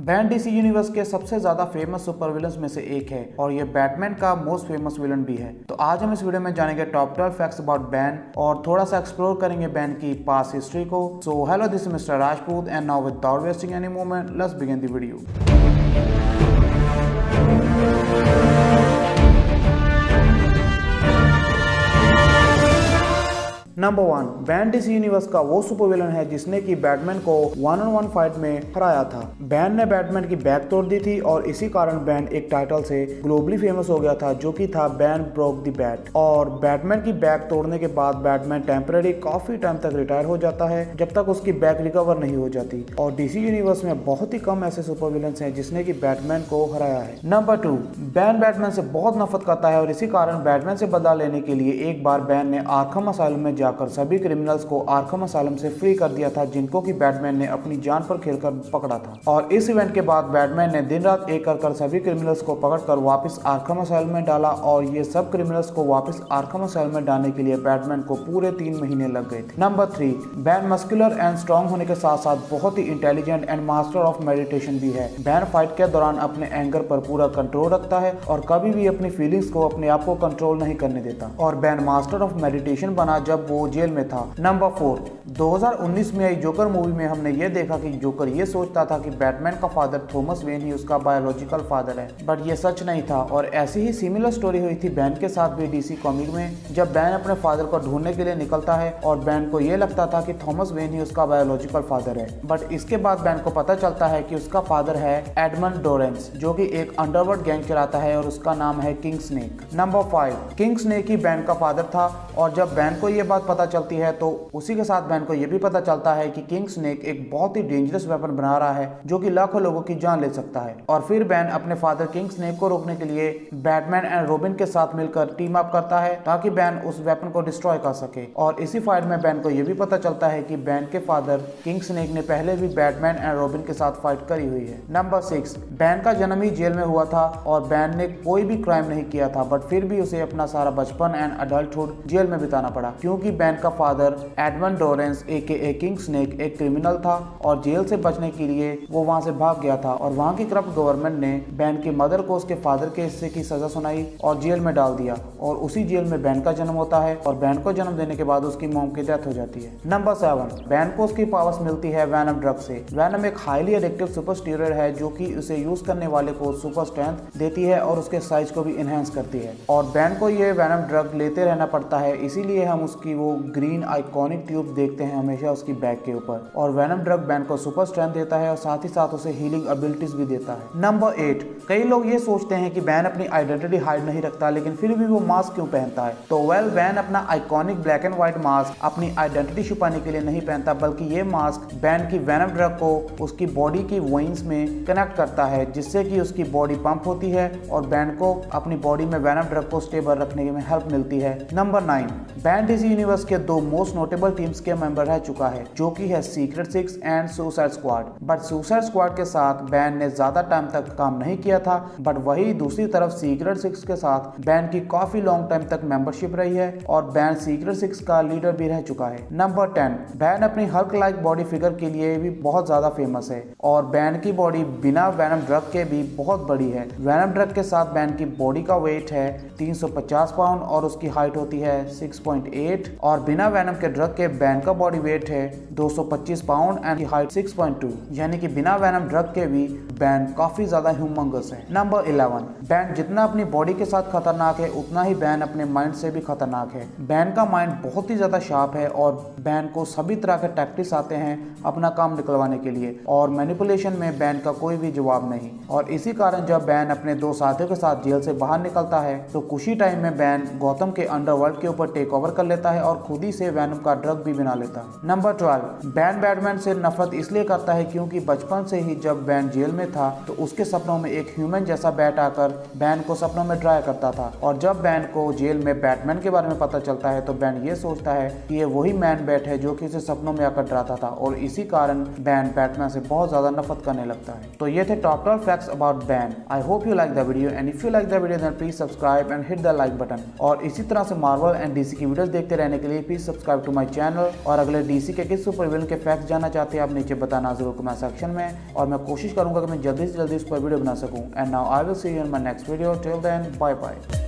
Ban DC universe के सबसे ज्यादा फेमस सुपर विलन्स में से एक है और ये बैटमैन का मोस्ट फेमस विलन भी है। तो आज हम इस वीडियो में जानेंगे टॉप 12 फैक्ट्स अबाउट बैन और थोड़ा सा एक्सप्लोर करेंगे बैन की पास्ट हिस्ट्री को। So hello, this is mister Rajput and now without wasting any moment let's begin the video. Number 1, ban DC universe का वो सुपर विलन है जिसने की बैटमैन को 1-on-1 फाइट में हराया था। बैन ने बैटमैन की बैक तोड़ दी थी और इसी कारण बैन एक टाइटल से ग्लोबली फेमस हो गया था जो कि था बैन ब्रोक द बैट। और बैटमैन की बैक तोड़ने के बाद बैटमैन टेम्पररी काफी टाइम तक रिटायर हो जाता है जब तक उसकी बैक रिकवर नहीं हो जाती। और डीसी यूनिवर्स में बहुत ही कम ऐसे सुपर विलन्स हैं जिसने की बैटमैन को हराया है। नंबर 2, बैन बैटमैन से बहुत नफरत करता है और इसी कारण बैटमैन से बदला लेने के लिए एक बार बैन ने आर्खम असाइलम में जाकर सभी क्रिमिनल्स को आर्खम असाइलम से फ्री कर दिया था जिनको कि बैटमैन ने अपनी जान पर खेलकर पकड़ा था। और इस इवेंट के बाद बैटमैन ने दिन रात एक कर सभी क्रिमिनल्स को पकड़कर वापस आर्खम असाइलम में डाला और ये सब क्रिमिनल्स को वापस आर्खम असाइलम में डालने के लिए बैटमैन को पूरे 3 महीने लग गए थे। Number 3, Bane muscular and strong होने के साथ साथ बहुत ही intelligent and master of meditation भी है। बैन फाइट के दौरान अपने एंगर पर पूरा कंट्रोल रखता है और कभी भी अपनी फीलिंग्स को अपने आप को कंट्रोल नहीं करने देता। और बैन मास्टर ऑफ मेडिटेशन बना जब वो जेल में था। नंबर 4, 2019 में आई जोकर मूवी में हमने ये देखा कि जोकर ये सोचता था कि बैटमैन का फादर थॉमस वेन ही उसका बायोलॉजिकल फादर है, बट ये सच नहीं था। और ऐसी ही सिमिलर स्टोरी हुई थी बैन के साथ भी डीसी कॉमिक में, जब बैन अपने फादर को ढूंढने के लिए निकलता है और बैन को ये लगता था कि थॉमस वेन ही उसका बायोलॉजिकल फादर है, बट इसके बाद बैन को पता चलता है कि उसका फादर है एडमंड डोरेंस जो कि एक अंडरवर्ल्ड गैंग चलाता है और उसका नाम है king snake. Number 5, king snake ही बैन का फादर था और जब बैन को ये बात पता चलती है तो उसी के साथ बैन को यह भी पता चलता है कि किंग स्नेक एक बहुत ही डेंजरस वेपन बना रहा है जो कि लाखों लोगों की जान ले सकता है। और फिर बैन अपने फादर किंग स्नेक को रोकने के लिए बैटमैन एंड रॉबिन के साथ मिलकर टीम अप करता है ताकि बैन उस वेपन को डिस्ट्रॉय कर सके। और इसी फाइट में बैन को यह भी पता चलता है कि बैन के फादर किंग स्नेक ने पहले भी बैटमैन एंड रॉबिन के साथ फाइट करी हुई है। नंबर 6, बैन का जन्म ही जेल में हुआ था और बैन ने कोई भी क्राइम नहीं किया था, बट फिर भी उसे अपना सारा बचपन एंड अडल्टहुड जेल में बिताना पड़ा क्योंकि बैन का फादर एडमंड डोरेंस एके किंग स्नेक एक क्रिमिनल था और जेल से बचने के लिए वो वहां से भाग गया था। और वहां की करप्ट गवर्नमेंट ने बैन की मदर को उसके फादर के हिस्से की सजा सुनाई और जेल में डाल दिया। और उसी जेल में बैन का जन्म होता है और बैन को जन्म देने के बाद उसकी मॉम की डेथ हो जाती है। नंबर 7, बैन को उसकी पावर्स मिलती है वेनम ड्रग से। वेनम एक हाईली एडिक्टिव सुपर स्टीरॉयड है जो कि उसे यूज करने वाले को सुपर स्ट्रेंथ देती है और उसके साइज को भी इनहेंस करती है। और बैन को ये वेनम ड्रग लेते रहना पड़ता है, इसीलिए हम उसकी वो ग्रीन आइकॉनिक ट्यूब देखते हैं हमेशा उसकी बैक के ऊपर। और वेनम ड्रग बैन को सुपर स्ट्रेंथ देता है और साथ ही साथ उसे हीलिंग एबिलिटीज भी देता है। नंबर 8, कई लोग ये सोचते हैं कि बैन अपनी आइडेंटिटी हाइड नहीं रखता लेकिन फिर भी वो मास्क क्यों पहनता है। तो बैन अपना iconic black and white mask अपनी आइडेंटिटी छुपाने के लिए नहीं पहनता, बल्कि ये मास्क बैन की वेनम ड्रग को उसकी बॉडी की वेन्स में कनेक्ट करता है जिससे कि उसकी बॉडी पंप होती है और बैन को अपनी बॉडी में वेनम ड्रग को स्टेबल रखने में हेल्प मिलती है। नंबर 9, बैन डीसी यूनिवर्स के 2 मोस्ट नोटेबल टीम्स के मेंबर रह चुका है जो कि है secret 6 and suicide squad. But suicide squad के साथ बैन ने ज्यादा टाइम तक काम नहीं किया था, बट वही दूसरी तरफ सीक्रेट 6 के साथ बैन की काफी लॉन्ग टाइम तक मेंबरशिप रही है और बैन सीक्रेट 6 का लीडर भी रह चुका है। नंबर 10, बैन अपनी हल्क लाइक बॉडी फिगर के लिए भी बहुत ज्यादा फेमस है और बैन की बॉडी बिना वेनम ड्रग के भी बहुत बड़ी है। वेनम ड्रग के साथ बैन की बॉडी का वेट है 350 पाउंड और उसकी हाइट होती है 6.8 और बिना वेनम के ड्रग के बैन का बॉडी वेट है 225 पाउंड एंड हाइट 6.2, यानी कि बिना वेनम ड्रग के भी बैन काफी ज्यादा ह्यूमंगस है। नंबर 11, बैन जितना अपनी बॉडी के साथ खतरनाक है उतना ही बैन अपने माइंड से भी खतरनाक है। बैन का माइंड बहुत ही ज्यादा शार्प है और बैन को सभी तरह के टैक्टिक्स आते हैं अपना काम निकलवाने के लिए और मैनिपुलेशन में बैन का कोई भी जवाब नहीं। और इसी कारण जब बैन अपने 2 साथियों के साथ जेल से बाहर निकलता है तो कुछ ही टाइम में बैन गौतम के अंडरवर्ल्ड के ऊपर टेक ओवर कर लेता है और खुद ही से वेनम का ड्रग भी बना लेता है। नंबर 12, बैन बैटमैन से नफरत इसलिए करता है क्योंकि बचपन से ही जब बैन जेल में था तो उसके सपनों में एक ह्यूमन जैसा बैट आकर बैन को सपनों में ड्राई करता था। और जब बैन को जेल में बैटमैन के बारे में पता चलता है तो बैन ये सोचता है कि ये वही मैन बैट है जो कि उसे सपनों में आकर डराता था और इसी कारण बैन बैटमैन से बहुत ज्यादा नफरत करने लगता है। तो ये थे top 12 facts about Bane. I hope you like the video and if you like the video then please subscribe and hit the like button. और इसी तरह से मार्वल एंड डीसी की वीडियोस देखते रहने करने के लिए please subscribe to my channel. और अगले डीसी के किस सुपर विलन के फैक्ट्स जानना चाहते हैं आप नीचे बताना जरूर कमेंट सेक्शन में, और मैं कोशिश करूंगा कि मैं जल्दी से जल्दी उस पर वीडियो बना सकूं। And now I will see you in my next video. Till then bye bye.